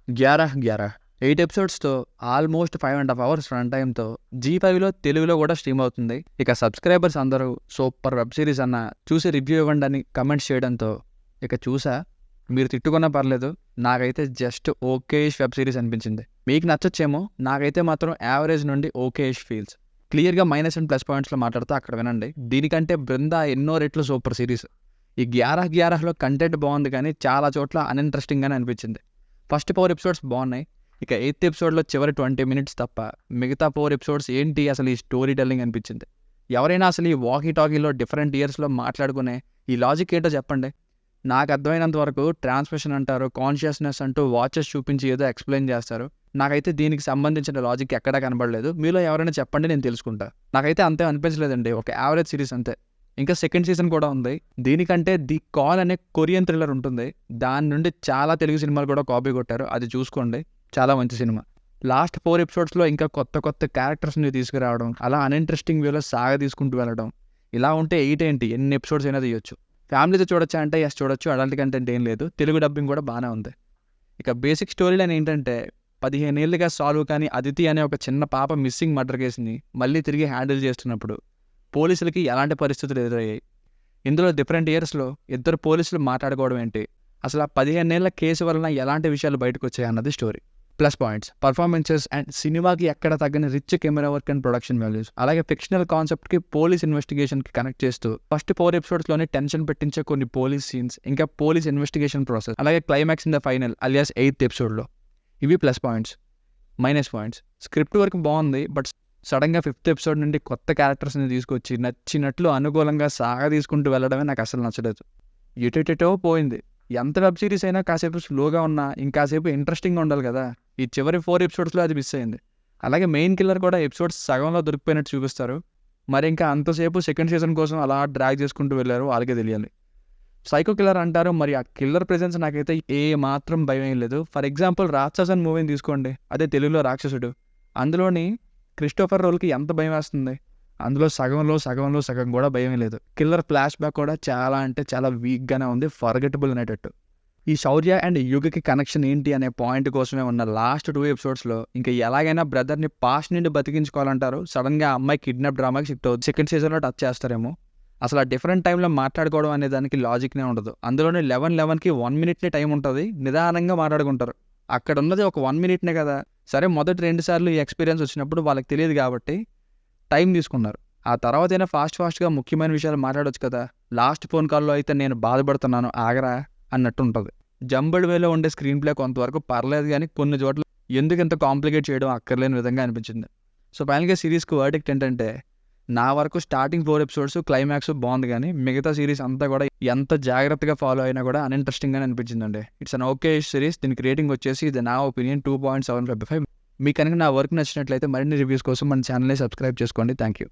'గ్యారహ్ గ్యారహ్' 8 ఎపిసోడ్స్‌తో almost 5½ hours run టైమ్‌తో జీ5లో తెలుగులో కూడా stream అవుతుంది. ఇక సబ్స్క్రైబర్స్ అందరూ సూపర్ వెబ్ సిరీస్ అన్న చూసి రివ్యూ ఇవ్వండి అని కమెంట్స్ చేయడంతో ఇక చూసా. మీరు తిట్టుకున్నా పర్లేదు, నాకైతే జస్ట్ ఓకేయిష్ వెబ్ సిరీస్ అనిపించింది. మీకు నచ్చొచ్చేమో, నాకైతే మాత్రం యావరేజ్ నుండి ఓకేయిష్ ఫీల్స్. క్లియర్గా మైనస్ అండ్ ప్లస్ పాయింట్స్లో మాట్లాడుతూ అక్కడ వినండి. దీనికంటే బృందా ఎన్నో రెట్లు సూపర్ సిరీస్. ఈ 'గ్యారహ్ గ్యారహ్'లో కంటెంట్ బాగుంది కానీ చాలా చోట్ల అన్ఇంట్రెస్టింగ్గానే అనిపించింది. ఫస్ట్ 4 ఎపిసోడ్స్ బాగున్నాయి. ఇక 8th ఎపిసోడ్లో చివరి 20 minutes తప్ప మిగతా 4 ఎపిసోడ్స్ ఏంటి అసలు ఈ స్టోరీ టెల్లింగ్ అనిపించింది. ఎవరైనా అసలు ఈ వాకీ టాకీలో డిఫరెంట్ ఇయర్స్లో మాట్లాడుకునే ఈ లాజిక్ ఏంటో చెప్పండి. నాకు అర్థమైనంత వరకు ట్రాన్స్మిషన్ అంటారు, కాన్షియస్నెస్ అంటూ వాచెస్ చూపించి ఏదో ఎక్స్ప్లెయిన్ చేస్తారు. నాకైతే దీనికి సంబంధించిన లాజిక్ ఎక్కడా కనబడలేదు. మీలో ఎవరైనా చెప్పండి, నేను తెలుసుకుంటా. నాకైతే అంతే అనిపించలేదండి, ఒక యావరేజ్ సిరీస్ అంతే. ఇంకా సెకండ్ సీజన్ కూడా ఉంది. దీనికంటే ది కాల్ అనే కొరియన్ థ్రిల్లర్ ఉంటుంది, దాని నుండి చాలా తెలుగు సినిమాలు కూడా కాపీ కొట్టారు, అది చూసుకోండి. చాలా మంచి సినిమా. లాస్ట్ 4 ఎపిసోడ్స్లో ఇంకా కొత్త కొత్త క్యారెక్టర్స్ని తీసుకురావడం, అలా అన్ఇంట్రెస్టింగ్ వేలో సాగ తీసుకుంటూ వెళ్ళడం. ఇలా ఉంటే 8 ఏంటి, ఎన్ని ఎపిసోడ్స్ అయినా తీయొచ్చు. ఫ్యామిలీతో చూడొచ్చా అంటే ఎస్ చూడొచ్చు, అడల్ట్ కంటెంట్ ఏం లేదు. తెలుగు డబ్బింగ్ కూడా బాగానే ఉంది. ఇక బేసిక్ స్టోరీ లైన్ ఏంటంటే 15 ఏళ్ళుగా సాల్వ్ కానీ అదితి అనే ఒక చిన్న పాప మిస్సింగ్ మర్డర్ కేసుని మళ్ళీ తిరిగి హ్యాండిల్ చేస్తున్నప్పుడు పోలీసులకి ఎలాంటి పరిస్థితులు ఎదురయ్యాయి. ఇందులో డిఫరెంట్ ఇయర్స్లో ఇద్దరు పోలీసులు మాట్లాడుకోవడం ఏంటి, అసలు ఆ 15 ఏళ్ల కేసు వలన ఎలాంటి విషయాలు బయటకు వచ్చాయి అన్నది story. Plus points: performances and సినిమాకి ఎక్కడ తగ్గని rich camera work and production values. అలాగే ఫిక్షనల్ కాన్సెప్ట్కి పోలీస్ ఇన్వెస్టిగేషన్కి కనెక్ట్ చేస్తూ ఫస్ట్ 4 ఎపిసోడ్స్లోనే టెన్షన్ పెట్టించే కొన్ని పోలీస్ సీన్స్, ఇంకా పోలీస్ ఇన్వెస్టిగేషన్ ప్రాసెస్, అలాగే climax in the final alias 8th ఎపిసోడ్లో. ఇవి plus points. Minus points: script work బాగుంది, బట్ సడన్గా 5th ఎపిసోడ్ నుండి కొత్త క్యారెక్టర్స్ని తీసుకొచ్చి నచ్చినట్లు అనుకూలంగా సాగ తీసుకుంటూ వెళ్ళడమే నాకు అసలు నచ్చలేదు. ఎటెటో పోయింది. ఎంత వెబ్ సిరీస్ అయినా కాసేపు స్లోగా ఉన్నా ఇంకాసేపు ఇంట్రెస్టింగ్గా ఉండాలి కదా. ఈ చివరి 4 ఎపిసోడ్స్లో అది మిస్ అయింది. అలాగే మెయిన్ కిల్లర్ కూడా ఎపిసోడ్స్ సగంలో దొరికిపోయినట్టు చూపిస్తారు. మరి ఇంకా అంతసేపు సెకండ్ సీజన్ కోసం అలా డ్రాగ్ చేసుకుంటూ వెళ్ళారు, వాళ్ళకే తెలియాలి. సైకో కిల్లర్ అంటారు, మరి ఆ కిల్లర్ ప్రెజెన్స్ నాకైతే ఏ మాత్రం భయం లేదు. ఫర్ ఎగ్జాంపుల్ రాక్షసన్ మూవీని తీసుకోండి, అదే తెలుగులో రాక్షసుడు. అందులోని క్రిస్టోఫర్ రోల్కి ఎంత భయం వేస్తుంది, అందులో సగం కూడా భయం లేదు. కిల్లర్ ఫ్లాష్ బ్యాక్ కూడా చాలా అంటే చాలా వీక్గానే ఉంది, ఫర్గెటబుల్ అనేటట్టు. ఈ శౌర్య అండ్ యుగకి కనెక్షన్ ఏంటి అనే పాయింట్ కోసమే ఉన్న లాస్ట్ 2 ఎపిసోడ్స్లో ఇంకా ఎలాగైనా బ్రదర్ని పాస్ట్ నుండి బతికించుకోవాలంటారు, సడన్గా అమ్మాయి కిడ్నాప్ డ్రామాకి షిఫ్ట్ అవుతుంది. సెకండ్ సీజన్లో టచ్ చేస్తారేమో. అసలు ఆ డిఫరెంట్ టైంలో మాట్లాడుకోవడం అనే దానికి లాజిక్నే ఉండదు. అందులోనే 11:11కి 1 minute టైం ఉంటుంది, నిదానంగా మాట్లాడుకుంటారు. అక్కడ ఉన్నది ఒక 1 minute కదా. సరే, మొదటి 2 సార్లు ఈ ఎక్స్పీరియన్స్ వచ్చినప్పుడు వాళ్ళకి తెలియదు కాబట్టి టైం తీసుకున్నారు. ఆ తర్వాత అయినా ఫాస్ట్గా ముఖ్యమైన విషయాలు మాట్లాడొచ్చు కదా. లాస్ట్ ఫోన్ కాల్లో అయితే నేను బాధపడుతున్నాను ఆగరా అన్నట్టు ఉంటుంది. జంబుడ్ వేలో ఉండే స్క్రీన్ ప్లే కొంతవరకు పర్లేదు, కానీ కొన్ని చోట్ల ఎందుకు ఇంత కాంప్లికేట్ చేయడం అక్కర్లేని విధంగా అనిపించింది. సో ఫైనల్గా సిరీస్కి వర్డిక్ట్ ఏంటంటే, నా వరకు స్టార్టింగ్ 4 ఎపిసోడ్స్ క్లైమాక్స్ బాగుంది, కానీ మిగతా సిరీస్ అంతా కూడా ఎంత జాగ్రత్తగా ఫాలో అయినా కూడా అన్ఇంట్రెస్టింగ్గానే అనిపించిందండి. It's an okay series. దీనికి రేటింగ్ వచ్చేసి ఇది నా ఒపీనియన్ 2.75. మీకు కనుక నా వర్క్ నచ్చినట్లయితే మరిన్ని రివ్యూస్ కోసం మన ఛానల్ని సబ్స్క్రైబ్ చేసుకోండి. Thank you.